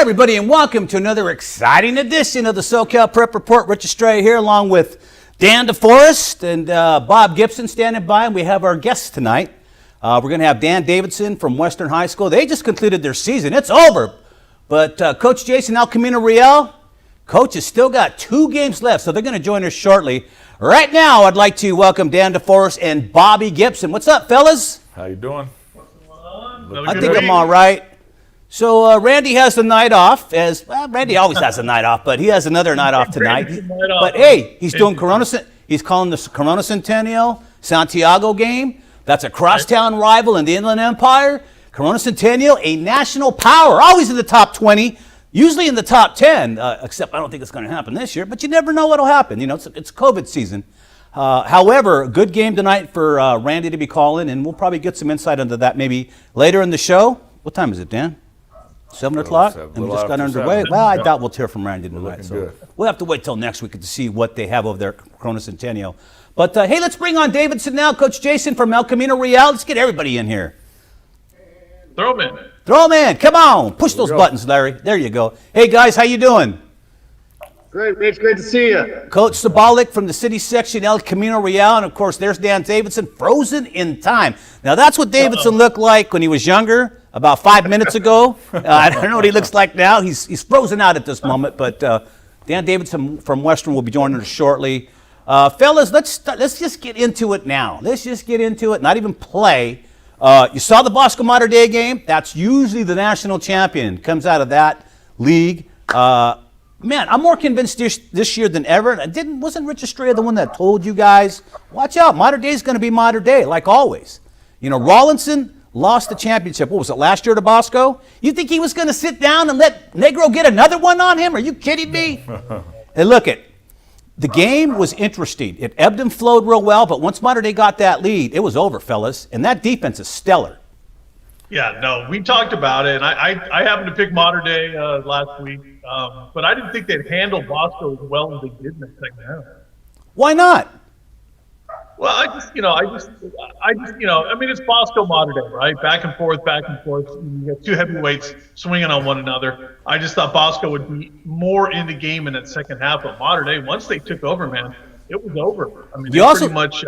Hi, everybody, and welcome to another exciting edition of the SoCal Prep Report. Rich Estrella here, along with Dan DeForest and Bob Gibson standing by, and we have our guests tonight. We're going to have Dan Davidson from Western High School. They just concluded their season. It's over. But Coach Jason Camino Real, Coach has still got 2 games left, so they're going to join us shortly. Right now, I'd like to welcome Dan DeForest and Bobby Gibson. What's up, fellas? How you doing? I think I'm all right. So Randy has the night off, Randy always has a night off, but he has another night off tonight. But hey, he's doing he's calling the Corona Centennial Santiago game. That's a crosstown rival in the Inland Empire. Corona Centennial, a national power, always in the top 20, usually in the top 10, except I don't think it's going to happen this year, but you never know what'll happen. You know, it's COVID season. However, good game tonight for Randy to be calling, and we'll probably get some insight into that maybe later in the show. What time is it, Dan? 7 o'clock? And we just got underway? Well, I doubt we'll hear from Randy tonight. So we'll have to wait till next week to see what they have over there at Corona Centennial. But, hey, let's bring on Davidson now. Coach Jason from El Camino Real. Let's get everybody in here. Throw him in. Throw him in. Come on. Push those buttons, Larry. There you go. Hey, guys, how you doing? Great, Rich. Great to see you. Coach Sabolic from the city section, El Camino Real. And, of course, there's Dan Davidson, frozen in time. Now, that's what Davidson looked like when he was younger, about 5 minutes ago. I don't know what he looks like now. He's frozen out at this moment. But Dan Davidson from Western will be joining us shortly. Fellas, let's just get into it now. Let's just get into it, not even play. You saw the Bosco Mater Dei game. That's usually the national champion. Comes out of that league. Man, I'm more convinced this year than ever. Wasn't Rich Estrella the one that told you guys, watch out, Mater Dei is going to be Mater Dei, like always. You know, Rawlinson lost the championship. What was it, last year to Bosco? You think he was going to sit down and let Negro get another one on him? Are you kidding me? Hey, look it. The game was interesting. It ebbed and flowed real well, but once Mater Dei got that lead, it was over, fellas. And that defense is stellar. Yeah, no, we talked about it, and I happened to pick Mater Dei last week, but I didn't think they'd handle Bosco as well as they did in the second half. Why not? Well, I mean, it's Bosco Mater Dei, right? Back and forth, back and forth. You got 2 heavyweights swinging on one another. I just thought Bosco would be more in the game in that second half, but Mater Dei, once they took over, man, it was over. I mean, pretty much,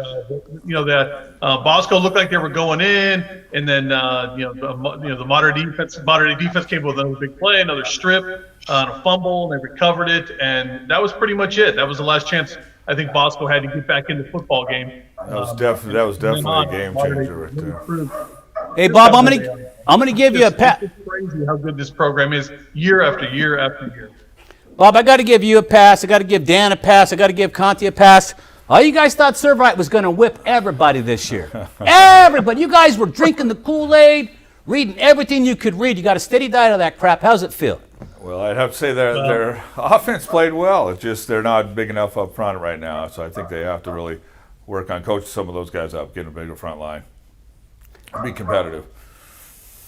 Bosco looked like they were going in, and then the Mater Dei defense came with another big play, another strip, and a fumble, and they recovered it, and that was pretty much it. That was the last chance I think Bosco had to get back in the football game. That was definitely a game changer right there. Hey, Bob, I'm gonna give you a pat. It's crazy how good this program is year after year after year. Bob, I got to give you a pass. I got to give Dan a pass. I got to give Conti a pass. All you guys thought Servite was going to whip everybody this year. Everybody. You guys were drinking the Kool-Aid, reading everything you could read. You got a steady diet of that crap. How's it feel? Well, I'd have to say their offense played well. It's just they're not big enough up front right now, so I think they have to really work on coaching some of those guys up, getting a bigger front line, be competitive.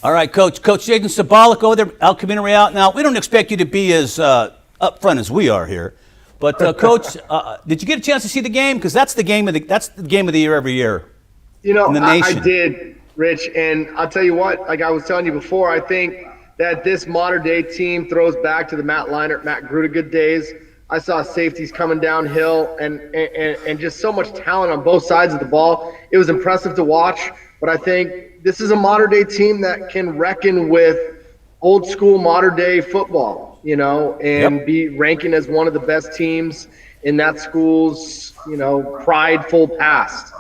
All right, Coach Jason Sabolic over there, El Camino Real. Now, we don't expect you to be as up front as we are here, but Coach, did you get a chance to see the game? Because that's the game of the year every year. You know, in the nation. I did, Rich, and I'll tell you what. Like I was telling you before, I think that this Mater Dei team throws back to the Matt Gruda good days. I saw safeties coming downhill and just so much talent on both sides of the ball. It was impressive to watch, but I think this is a Mater Dei team that can reckon with old school Mater Dei football, you know, and be ranking as one of the best teams in that school's, you know, prideful past.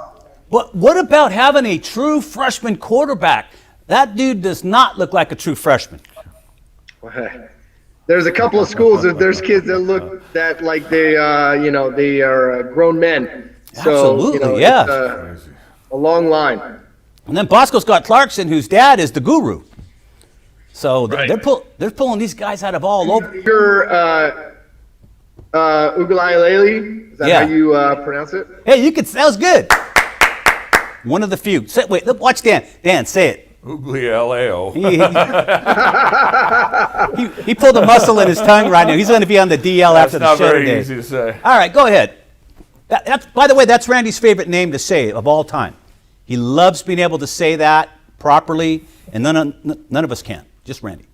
What about having a true freshman quarterback? That dude does not look like a true freshman. There's a couple of schools that there's kids that look that like they are grown men. So, absolutely, yeah. It's a long line. And then Bosco's got Clarkson, whose dad is the guru. So they're pulling these guys out of all over. You're Ugalele. Is that how you pronounce it? Hey, that was good. One of the few. Wait, watch Dan. Dan, say it. Ugaleo. He pulled a muscle in his tongue right now. He's going to be on the DL after the show today. That's not very easy to say. All right, go ahead. By the way, that's Randy's favorite name to say of all time. He loves being able to say that properly, and none of us can. Just Randy.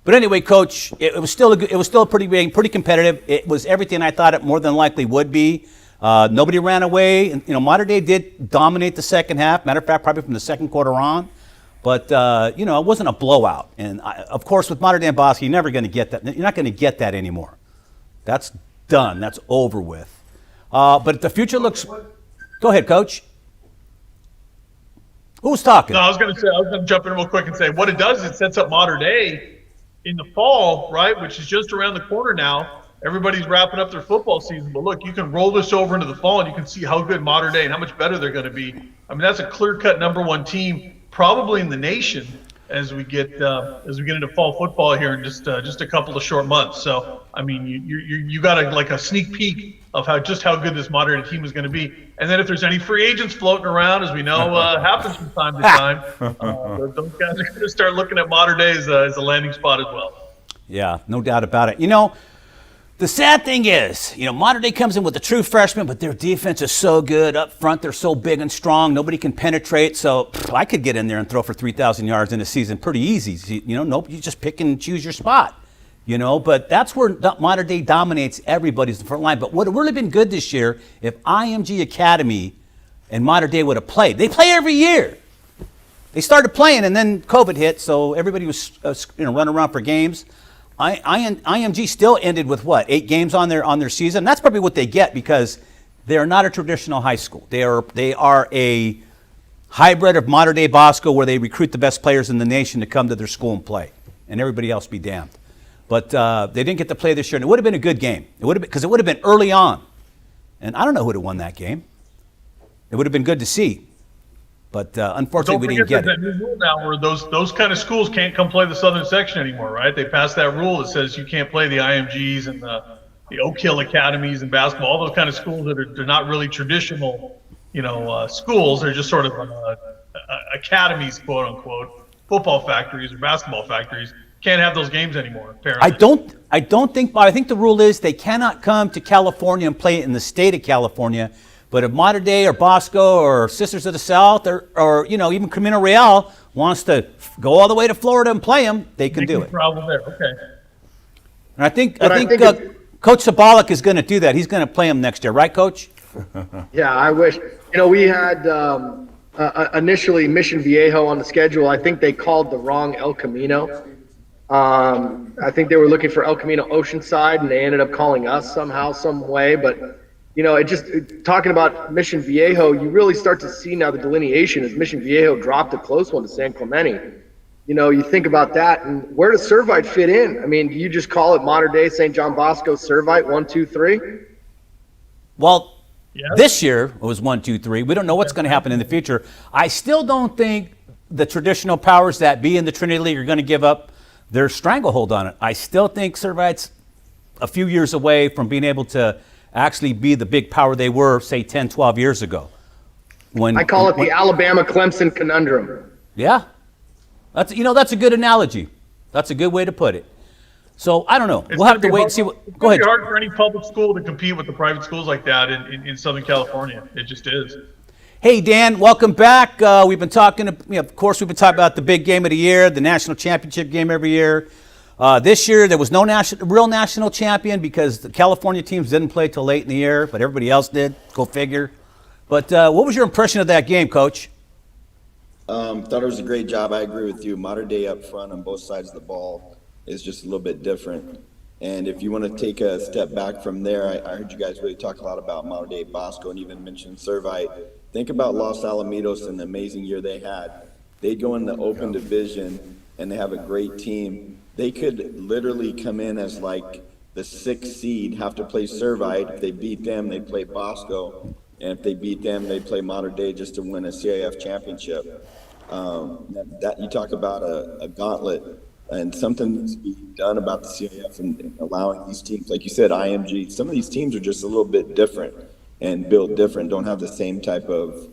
But anyway, Coach, it was still a pretty competitive. It was everything I thought it more than likely would be. Nobody ran away. And, Mater Dei did dominate the second half. Matter of fact, probably from the second quarter on. But, it wasn't a blowout. And, of course, with Mater Dei and Bosco, you're never going to get that. You're not going to get that anymore. That's done. That's over with. But the future looks – go ahead, Coach. Who's talking? No, I was going to jump in real quick and say what it does is it sets up Mater Dei in the fall, right, which is just around the corner now. Everybody's wrapping up their football season. But, look, you can roll this over into the fall, and you can see how good Mater Dei and how much better they're going to be. I mean, that's a clear-cut number one team probably in the nation as we get into fall football here in just a couple of short months. So, I mean, you got a sneak peek of how good this Mater Dei team is going to be. And then if there's any free agents floating around, as we know happens from time to time, those guys are going to start looking at Mater Dei as a landing spot as well. Yeah, no doubt about it. The sad thing is, Mater Dei comes in with a true freshman, but their defense is so good up front. They're so big and strong. Nobody can penetrate. So I could get in there and throw for 3,000 yards in a season pretty easy. Nope, you just pick and choose your spot. But that's where Mater Dei dominates everybody's front line. But what would have really been good this year if IMG Academy and Mater Dei would have played. They play every year. They started playing, and then COVID hit, so everybody was running around for games. IMG still ended with 8 games on their season. That's probably what they get because they are not a traditional high school. They are a hybrid of Mater Dei Bosco where they recruit the best players in the nation to come to their school and play, and everybody else be damned. But they didn't get to play this year, and it would have been a good game. It would have been because it would have been early on, and I don't know who would have won that game. It would have been good to see. But unfortunately, we didn't get it. There's that new rule now where those kind of schools can't come play the Southern Section anymore, right? They passed that rule that says you can't play the IMGs and the Oak Hill Academies and basketball, all those kind of schools that are not really traditional, schools. They're just sort of academies, quote unquote, football factories or basketball factories. Can't have those games anymore, apparently. I don't think, but I think the rule is they cannot come to California and play in the state of California. But if Mater Dei or Bosco or Sisters of the South or even Camino Real wants to go all the way to Florida and play them, they can do it. Problem there, okay. And I think Coach Sabolic is going to do that. He's going to play them next year, right, Coach? Yeah, I wish. We had initially Mission Viejo on the schedule. I think they called the wrong El Camino. I think they were looking for El Camino Oceanside, and they ended up calling us somehow, some way. But it just talking about Mission Viejo, you really start to see now the delineation as Mission Viejo dropped a close one to San Clemente. You think about that, and where does Servite fit in? I mean, do you just call it Mater Dei, St. John Bosco, Servite, 1, 2, 3? Well, this year it was 1, 2, 3. We don't know what's going to happen in the future. I still don't think the traditional powers that be in the Trinity League are going to give up their stranglehold on it. I still think Servite's a few years away from being able to actually be the big power they were, say, 10, 12 years ago. I call it the Alabama-Clemson conundrum. Yeah. That's a good analogy. That's a good way to put it. So, I don't know. We'll have to wait and see what – go ahead. It's hard for any public school to compete with the private schools like that in Southern California. It just is. Hey, Dan, welcome back. We've been talking about the big game of the year, the national championship game every year. This year, there was no real national champion because the California teams didn't play till late in the year, but everybody else did. Go figure. But what was your impression of that game, Coach? Thought it was a great job. I agree with you. Mater Dei up front on both sides of the ball is just a little bit different. And if you want to take a step back from there, I heard you guys really talk a lot about Mater Dei Bosco and even mentioned Servite. Think about Los Alamitos and the amazing year they had. They go in the open division and they have a great team. They could literally come in as like the 6th seed, have to play Servite. If they beat them, they play Bosco. And if they beat them, they play Mater Dei just to win a CIF championship. That you talk about a gauntlet, and something needs to be done about the CIF and allowing these teams, like you said, IMG. Some of these teams are just a little bit different and built different, don't have the same type of,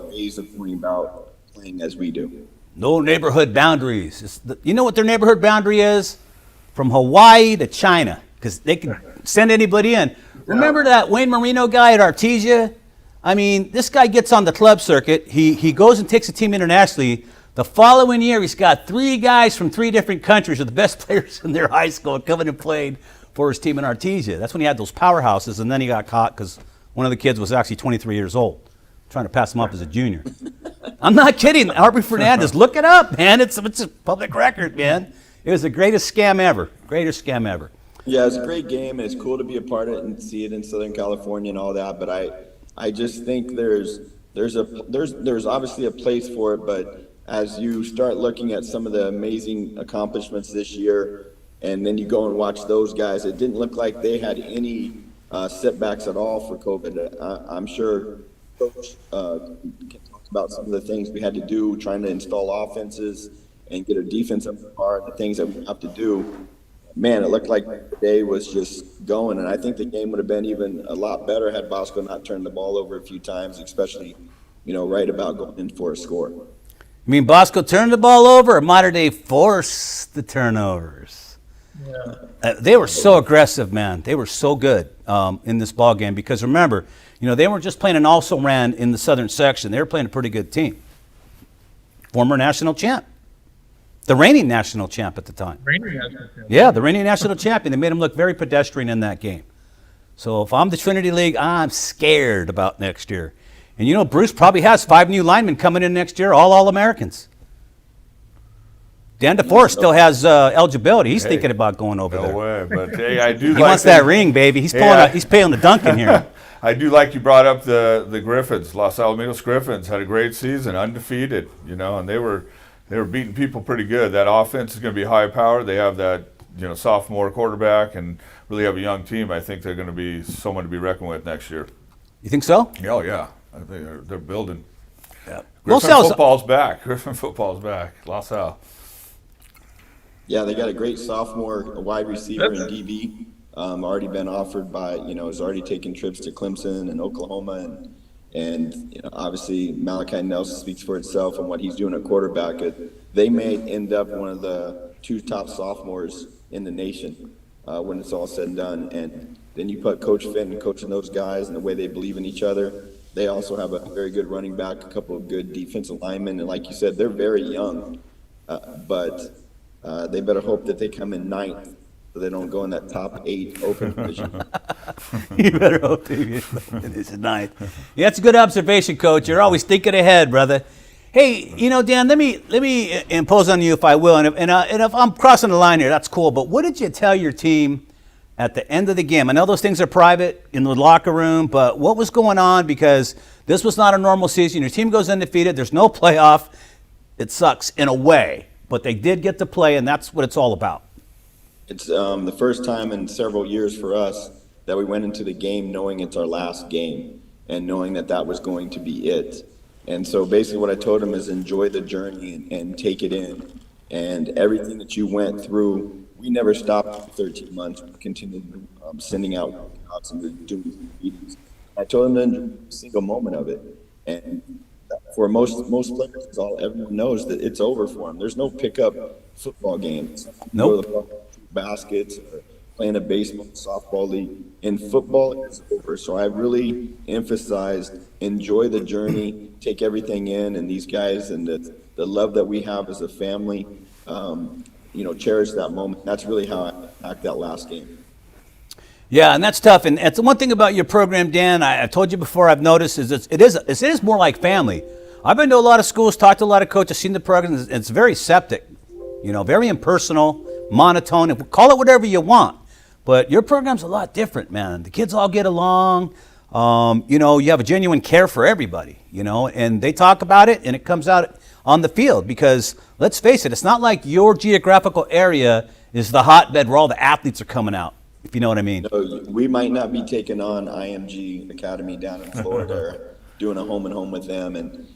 ways of going about playing as we do. No neighborhood boundaries. You know what their neighborhood boundary is? From Hawaii to China, because they can send anybody in. Remember that Wayne Marino guy at Artesia? I mean, this guy gets on the club circuit. He goes and takes a team internationally. The following year, he's got 3 guys from 3 different countries who are the best players in their high school coming and played for his team in Artesia. That's when he had those powerhouses, and then he got caught because one of the kids was actually 23 years old, trying to pass him up as a junior. I'm not kidding. Aubrey Fernandez, look it up, man. It's a public record, man. It was the greatest scam ever. Greatest scam ever. Yeah, it's a great game, and it's cool to be a part of it and see it in Southern California and all that. But I just think there's obviously a place for it. But as you start looking at some of the amazing accomplishments this year, and then you go and watch those guys, it didn't look like they had any setbacks at all for COVID. I'm sure Coach can talk about some of the things we had to do trying to install offenses and get a defense up to par, the things that we have to do. Man, it looked like the day was just going, and I think the game would have been even a lot better had Bosco not turned the ball over a few times, especially, right about going in for a score. You mean Bosco turned the ball over, or Mater Dei forced the turnovers? Yeah. They were so aggressive, man. They were so good in this ball game because remember, they weren't just playing an also-ran in the southern section. They were playing a pretty good team. Former national champ. The reigning national champ at the time. Reigning national champ. Yeah, the reigning national champion. They made him look very pedestrian in that game. So if I'm the Trinity League, I'm scared about next year. And Bruce probably has 5 new linemen coming in next year, all All-Americans. Dan DeForest still has eligibility. He's thinking about going over there. No way, but hey, I do He wants that ring, baby. He's paying the Duncan here. I do like you brought up the Griffins. Los Alamitos Griffins had a great season, undefeated, and they were beating people pretty good. That offense is going to be high powered. They have that sophomore quarterback and really have a young team. I think they're going to be someone to be reckoned with next year. You think so? Oh yeah, I think they're building. Yeah. Griffin football's back. Griffin football's back. Los Al. Yeah, they got a great sophomore wide receiver in DB. Already been offered by, has already taken trips to Clemson and Oklahoma, and obviously Malachi Nelson speaks for itself and what he's doing at quarterback. They may end up one of the 2 top sophomores in the nation when it's all said and done. And then you put Coach Fenton coaching those guys and the way they believe in each other. They also have a very good running back, a couple of good defensive linemen, and like you said, they're very young, but they better hope that they come in 9th so they don't go in that top 8 open division. You better hope they get this 9th. Yeah, that's a good observation, Coach. You're always thinking ahead, brother. Hey, Dan, let me impose on you if I will, and if I'm crossing the line here, that's cool. But what did you tell your team at the end of the game? I know those things are private in the locker room, but what was going on? Because this was not a normal season. Your team goes undefeated. There's no playoff. It sucks in a way, but they did get to play, and that's what it's all about. It's the first time in several years for us that we went into the game knowing it's our last game and knowing that was going to be it. And so basically what I told them is enjoy the journey and take it in. And everything that you went through, we never stopped for 13 months. We continued sending out workouts and doing meetings. I told them to enjoy every single moment of it. And for most players, everyone knows that it's over for them. There's no pickup football games. Nope. Baskets or playing a baseball, softball league. In football, it's over. So I really emphasized enjoy the journey, take everything in, and these guys and the love that we have as a family, cherish that moment. That's really how I act that last game. Yeah, and that's tough. And it's one thing about your program, Dan, I told you before, I've noticed, is it is more like family. I've been to a lot of schools, talked to a lot of coaches, seen the program. It's very septic, very impersonal, monotone. Call it whatever you want. But your program's a lot different, man. The kids all get along. You have a genuine care for everybody, and they talk about it, and it comes out on the field because, let's face it, it's not like your geographical area is the hotbed where all the athletes are coming out, if you know what I mean. So we might not be taking on IMG Academy down in Florida or doing a home and home with them,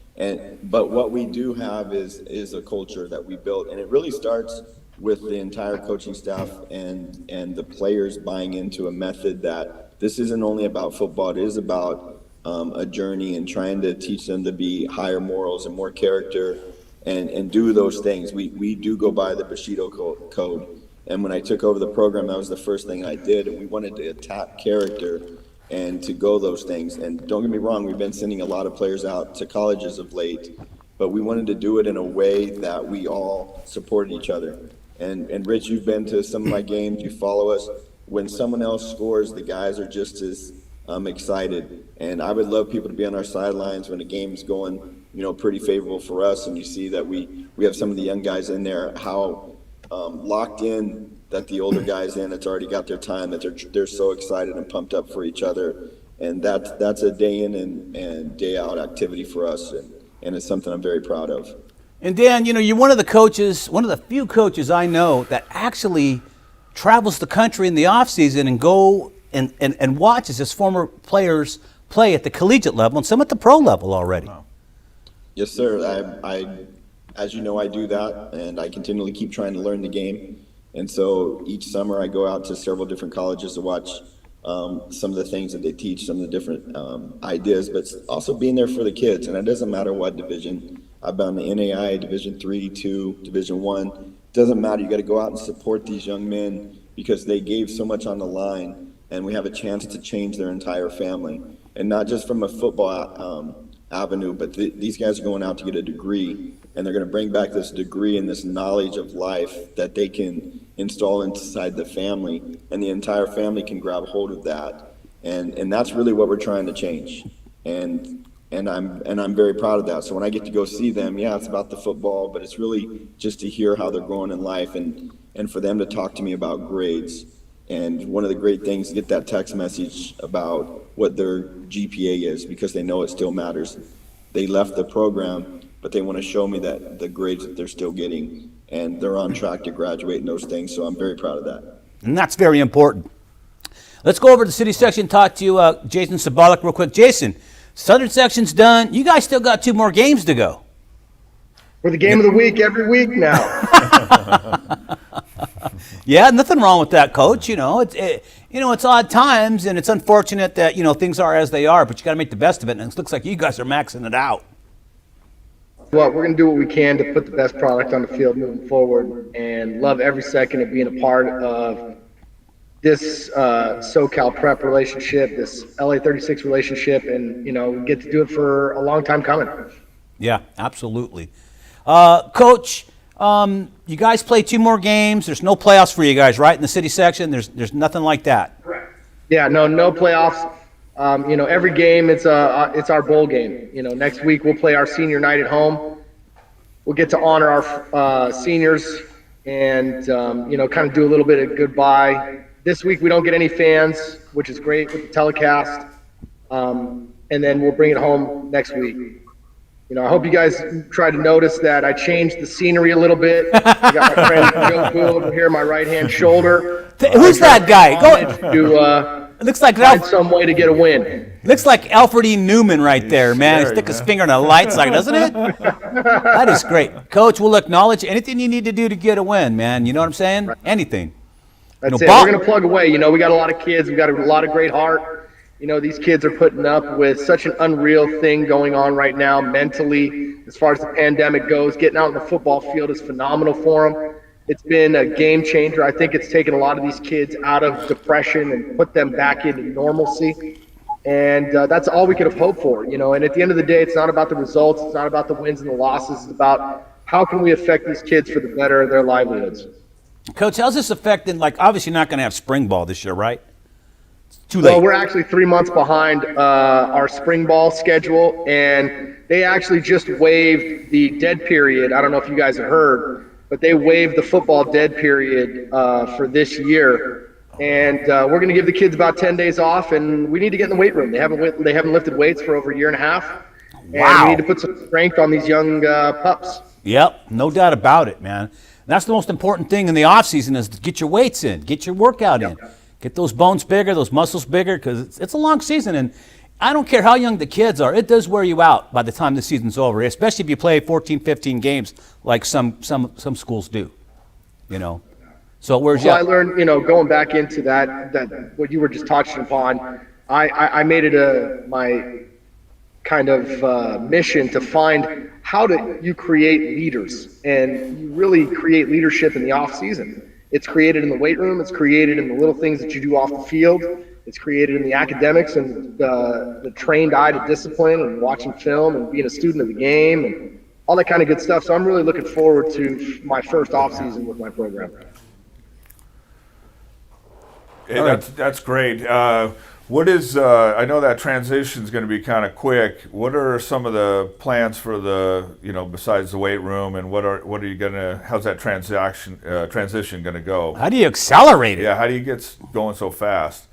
but what we do have is a culture that we built, and it really starts with the entire coaching staff and the players buying into a method that this isn't only about football. It is about a journey and trying to teach them to be higher morals and more character and do those things. We do go by the Bushido code. And when I took over the program, that was the first thing I did. And we wanted to attack character and to go those things. And don't get me wrong, we've been sending a lot of players out to colleges of late. but we wanted to do it in a way that we all supported each other. And Rich, you've been to some of my games, you follow us. When someone else scores, the guys are just as excited. And I would love people to be on our sidelines when the game's going, pretty favorable for us. And you see that we have some of the young guys in there, how locked in that the older guys in, it's already got their time, that they're so excited and pumped up for each other. And that's a day in and day out activity for us. And it's something I'm very proud of. And Dan, you're one of the few coaches I know that actually travels the country in the off season and go and watches his former players play at the collegiate level and some at the pro level already. Wow. Yes, sir. I as you know, I do that, and I continually keep trying to learn the game. And so each summer I go out to several different colleges to watch some of the things that they teach, some of the different ideas, but also being there for the kids. And it doesn't matter what division. I've been in the NAI, Division 3, 2, Division 1. Doesn't matter. You got to go out and support these young men because they gave so much on the line, and we have a chance to change their entire family. And not just from a football avenue, but these guys are going out to get a degree, and they're going to bring back this degree and this knowledge of life that they can install inside the family, and the entire family can grab hold of that. And that's really what we're trying to change. And I'm very proud of that. So when I get to go see them, yeah, it's about the football, but it's really just to hear how they're growing in life and for them to talk to me about grades. And one of the great things, get that text message about what their GPA is, because they know it still matters. They left the program, but they want to show me that the grades that they're still getting, and they're on track to graduate and those things. So I'm very proud of that. And that's very important. Let's go over to the city section and talk to Jason Sabolic real quick. Jason, Southern section's done. You guys still got 2 more games to go. We're the game of the week every week now. Yeah, nothing wrong with that, Coach. It's odd times, and it's unfortunate that things are as they are. But you got to make the best of it, and it looks like you guys are maxing it out. Well, we're going to do what we can to put the best product on the field moving forward, and love every second of being a part of this SoCal prep relationship, this LA 36 relationship, and we get to do it for a long time coming. Yeah, absolutely. Coach, you guys play 2 more games. There's no playoffs for you guys, right? In the city section, there's nothing like that. Correct. Yeah, no playoffs. Every game it's our bowl game. Next week we'll play our senior night at home. We'll get to honor our seniors and kind of do a little bit of goodbye. This week we don't get any fans, which is great with the telecast. And then we'll bring it home next week. I hope you guys try to notice that I changed the scenery a little bit. I got my friend Joe Cool over here on my right-hand shoulder. Who's that guy? It looks like find some way to get a win. Looks like Alfred E. Newman right there, man. He stick his finger in a light socket, doesn't it? That is great. Coach, we'll acknowledge anything you need to do to get a win, man. You know what I'm saying? Right. Anything. That's it. We're going to plug away. We got a lot of kids. We got a lot of great heart. These kids are putting up with such an unreal thing going on right now mentally as far as the pandemic goes. Getting out on the football field is phenomenal for them. It's been a game changer. I think it's taken a lot of these kids out of depression and put them back into normalcy. And that's all we could have hoped for, And at the end of the day, it's not about the results. It's not about the wins and the losses. It's about how can we affect these kids for the better of their livelihoods. Coach, how's this affecting, obviously you're not going to have spring ball this year, right? Too late. Well, we're actually 3 months behind our spring ball schedule, and they actually just waived the dead period. I don't know if you guys have heard, but they waived the football dead period for this year. And we're going to give the kids about 10 days off, and we need to get in the weight room. They haven't lifted weights for over a year and a half. Wow. And we need to put some strength on these young pups. Yep, no doubt about it, man. That's the most important thing in the off season is to get your weights in, get your workout in. Get those bones bigger, those muscles bigger, because it's a long season. And I don't care how young the kids are, it does wear you out by the time the season's over, especially if you play 14, 15 games like some schools do, So where's I learned, going back into that what you were just touching upon, I made it my kind of mission to find how do you create leaders, and you really create leadership in the off season. It's created in the weight room. It's created in the little things that you do off the field. It's created in the academics and the trained eye to discipline and watching film and being a student of the game. And all that kind of good stuff. So I'm really looking forward to my first off season with my program. Hey, that's great. What is, I know that transition is going to be kind of quick. What are some of the plans for the, besides the weight room, and what are you going to, how's that transition going to go? How do you accelerate it? Yeah, how do you get going so fast?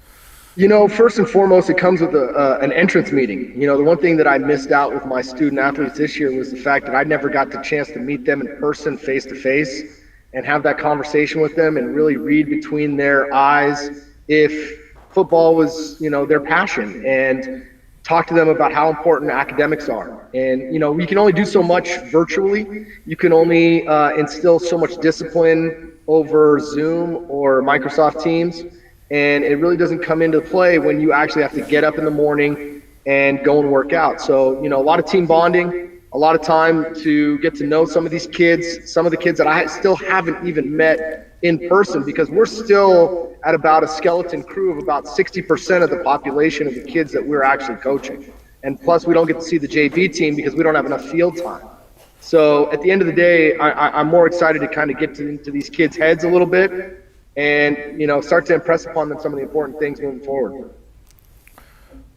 First and foremost, it comes with an entrance meeting. The one thing that I missed out with my student athletes this year was the fact that I never got the chance to meet them in person, face to face, and have that conversation with them and really read between their eyes if football was, their passion, and talk to them about how important academics are. And, we can only do so much virtually. You can only instill so much discipline over Zoom or Microsoft Teams. And it really doesn't come into play when you actually have to get up in the morning and go and work out. So, a lot of team bonding, a lot of time to get to know some of these kids, some of the kids that I still haven't even met in person, because we're still at about a skeleton crew of about 60% of the population of the kids that we're actually coaching. And plus, we don't get to see the JV team because we don't have enough field time. So at the end of the day, I'm more excited to kind of get into these kids' heads a little bit and, start to impress upon them some of the important things moving forward.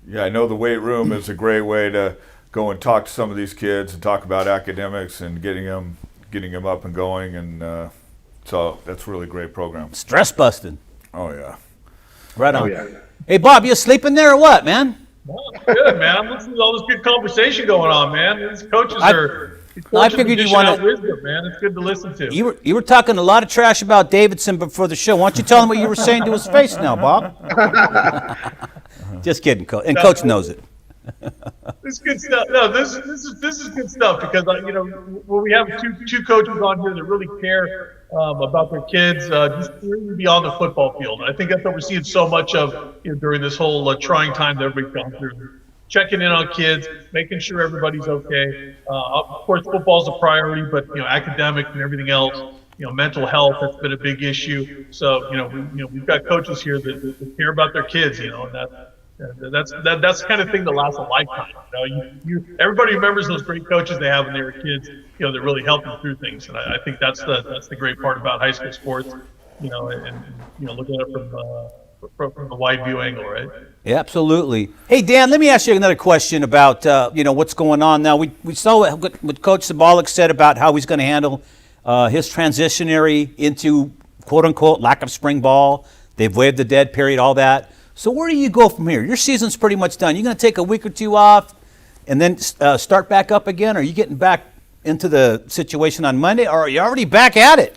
Yeah, I know the weight room is a great way to go and talk to some of these kids and talk about academics and getting them up and going, and so that's a really great program. Stress busting. Oh yeah. Right on. Oh, yeah. Hey, Bob, you sleeping there or what, man? Well, good, man. I'm listening to all this good conversation going on, man. These coaches are. I figured you want wanna- wisdom, man. It's good to listen to. You were talking a lot of trash about Davidson before the show. Why don't you tell him what you were saying to his face now, Bob? Just kidding, Coach. And Coach knows it. This is good stuff. No, this is good stuff, because when we have two coaches on here that really care about their kids, just really beyond the football field. I think that's what we're seeing so much of during this whole trying time that everybody's gone through. Checking in on kids, making sure everybody's okay. Of course, football's a priority, but academic and everything else. Mental health, that's been a big issue. So we've got coaches here that care about their kids. And that's the kind of thing that lasts a lifetime. Everybody remembers those great coaches they have when they were kids. That really helped them through things. And I think that's the great part about high school sports. And looking at it from the wide view angle, right? Yeah, absolutely. Hey, Dan, let me ask you another question about what's going on now. We saw what Coach Sabolic said about how he's going to handle his transitionary into quote unquote lack of spring ball. They've waived the dead period, all that. So where do you go from here? Your season's pretty much done. You're going to take a week or two off and then start back up again? Or are you getting back into the situation on Monday, or are you already back at it?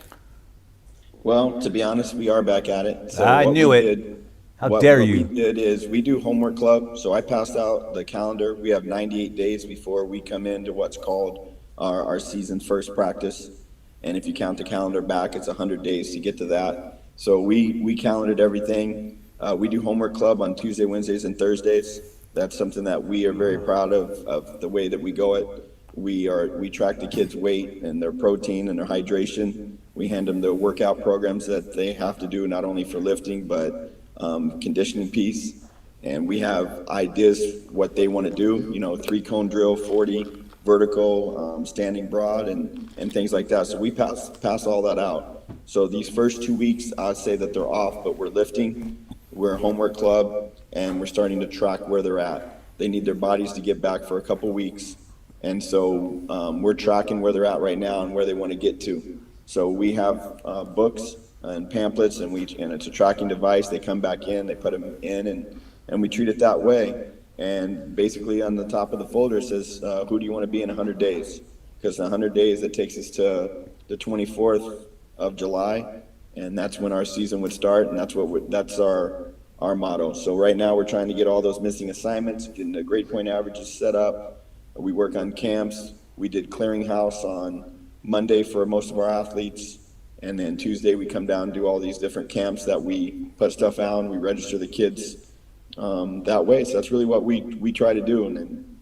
Well, to be honest, we are back at it. So I knew it. How dare you? What we did is we do homework club. So I passed out the calendar. We have 98 days before we come into what's called our season's first practice. And if you count the calendar back, it's 100 days to get to that. So we calendared everything. We do homework club on Tuesday, Wednesdays, and Thursdays. That's something that we are very proud of the way that we go it. We track the kids' weight and their protein and their hydration. We hand them the workout programs that they have to do, not only for lifting, but conditioning piece. And we have ideas what they want to do, 3-cone drill, 40 vertical, standing broad, and things like that. So we pass all that out. So these first 2 weeks, I'd say that they're off, but we're lifting. We're a homework club, and we're starting to track where they're at. They need their bodies to get back for a couple weeks, and so we're tracking where they're at right now and where they want to get to. So we have books and pamphlets, and it's a tracking device. They come back in, they put them in, and we treat it that way. And basically on the top of the folder it says, who do you want to be in 100 days? Because in 100 days, it takes us to the 24th of July. And that's when our season would start, and that's our motto. So right now we're trying to get all those missing assignments, getting the grade point averages set up. We work on camps. We did clearinghouse on Monday for most of our athletes, and then Tuesday we come down and do all these different camps that we put stuff out, and we register the kids that way. So that's really what we try to do. And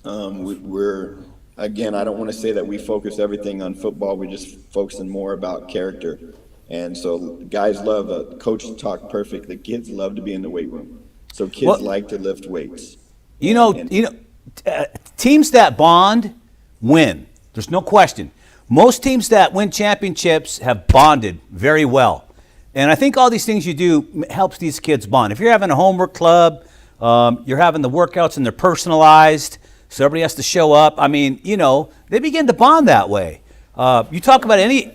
then we're again, I don't want to say that we focus everything on football. We're just focusing more about character. And so guys love a coach to talk perfect. The kids love to be in the weight room. So kids like to lift weights. Teams that bond win. There's no question. Most teams that win championships have bonded very well. And I think all these things you do helps these kids bond. If you're having a homework club, you're having the workouts and they're personalized, so everybody has to show up. I mean, you know, they begin to bond that way. You talk about any.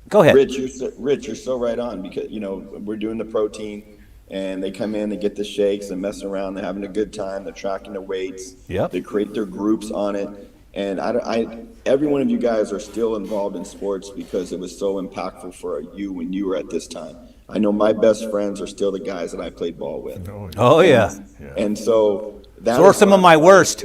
Go ahead. Rich, you're so right on, because, you know, we're doing the protein and they come in, they get the shakes and messing around, they're having a good time, they're tracking the weights. Yep. They create their groups on it. And every one of you guys are still involved in sports because it was so impactful for you when you were at this time. I know my best friends are still the guys that I played ball with. Oh, yeah. And so that So are some of my worst.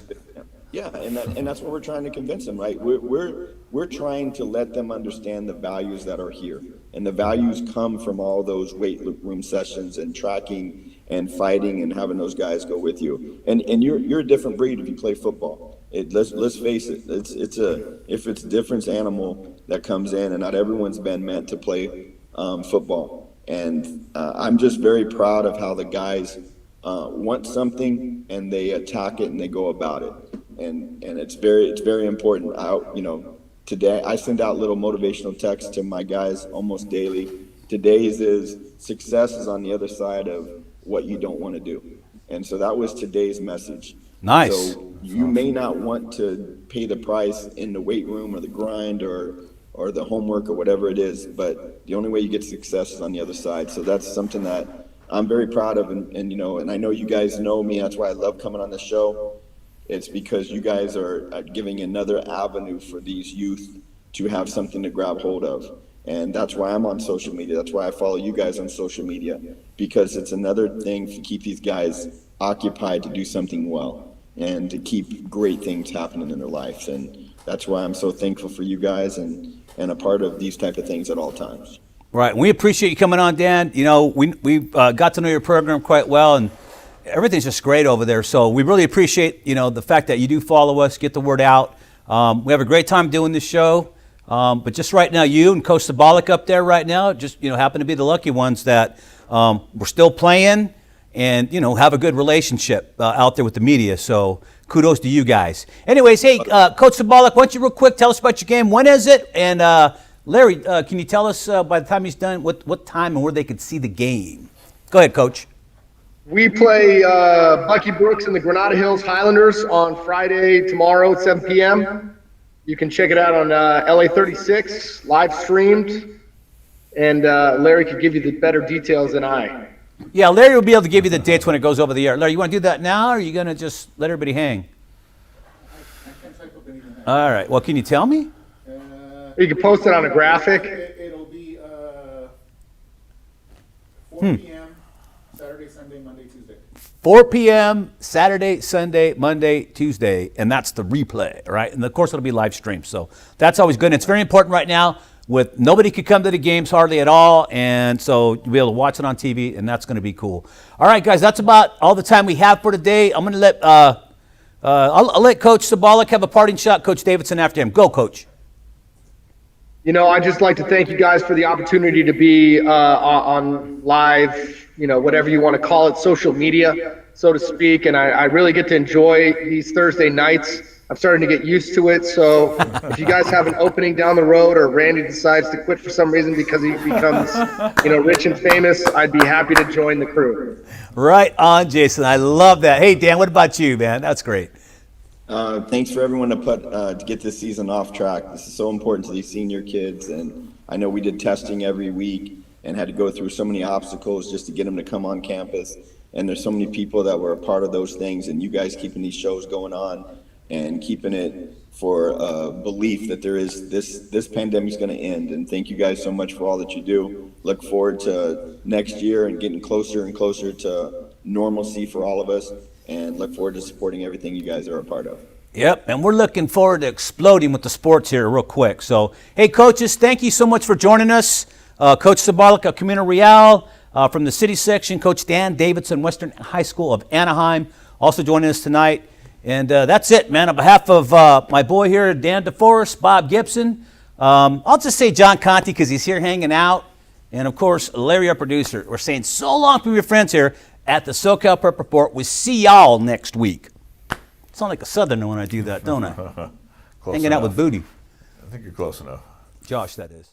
Yeah, and that's what we're trying to convince them, right? We're trying to let them understand the values that are here, and the values come from all those weight room sessions and tracking and fighting and having those guys go with you. And you're a different breed if you play football. Let's face it, it's a different animal that comes in, and not everyone's been meant to play football. And I'm just very proud of how the guys want something and they attack it and they go about it. And it's very important. Today I send out little motivational texts to my guys almost daily. Today's is success is on the other side of what you don't want to do. And so that was today's message. Nice. So you may not want to pay the price in the weight room or the grind or the homework or whatever it is, but the only way you get success is on the other side. So that's something that I'm very proud of, and I know you guys know me. That's why I love coming on the show. It's because you guys are giving another avenue for these youth to have something to grab hold of. And that's why I'm on social media. That's why I follow you guys on social media, because it's another thing to keep these guys occupied to do something well and to keep great things happening in their lives. And that's why I'm so thankful for you guys and a part of these type of things at all times. Right. We appreciate you coming on, Dan. You know, we got to know your program quite well, and everything's just great over there. So we really appreciate, the fact that you do follow us, get the word out. We have a great time doing this show. But just right now, you and Coach Sabolic up there right now, just, happen to be the lucky ones that we're still playing and, have a good relationship out there with the media. So kudos to you guys. Anyways, hey, Coach Sabolic, why don't you real quick tell us about your game? When is it? And Larry, can you tell us by the time he's done what time and where they could see the game? Go ahead, Coach. We play Bucky Brooks and the Granada Hills Highlanders on Friday tomorrow at 7 p.m. You can check it out on LA 36, live streamed, and Larry could give you the better details than I. Yeah, Larry will be able to give you the dates when it goes over the air. Larry, you want to do that now, or are you going to just let everybody hang? All right. Well, can you tell me? You can post it on a graphic. It'll be 4 p.m. Saturday, Sunday, Monday, Tuesday. 4 p.m. Saturday, Sunday, Monday, Tuesday, and that's the replay, right? And of course, it'll be live streamed, so that's always good. And it's very important right now. With nobody could come to the games hardly at all, and so you'll be able to watch it on TV, and that's going to be cool. All right, guys, that's about all the time we have for today. I'm going to let I'll let Coach Sabolic have a parting shot. Coach Davidson after him. Go, Coach. I'd just like to thank you guys for the opportunity to be on live, whatever you want to call it, social media, so to speak. And I really get to enjoy these Thursday nights. I'm starting to get used to it. So if you guys have an opening down the road, or Randy decides to quit for some reason because he becomes, rich and famous, I'd be happy to join the crew. Right on, Jason. I love that. Hey, Dan, what about you, man? That's great. Thanks for everyone to get this season off track. This is so important to these senior kids, and I know we did testing every week and had to go through so many obstacles just to get them to come on campus. And there's so many people that were a part of those things, and you guys keeping these shows going on and keeping it for belief that there is this pandemic is going to end. And thank you guys so much for all that you do. Look forward to next year and getting closer and closer to normalcy for all of us, and look forward to supporting everything you guys are a part of. Yep, and we're looking forward to exploding with the sports here real quick. So, hey, coaches, thank you so much for joining us. Coach Sabolic of Camino Real, from the city section, Coach Dan Davidson, Western High School of Anaheim, also joining us tonight. And that's it, man. On behalf of my boy here, Dan DeForest, Bob Gibson, I'll just say John Conti because he's here hanging out. And, of course, Larry, our producer. We're saying so long from your friends here at the SoCal Prep Report. We see y'all next week. Sound like a Southerner when I do that, don't I? Hanging out with Booty. think you're close enough. Josh, that is.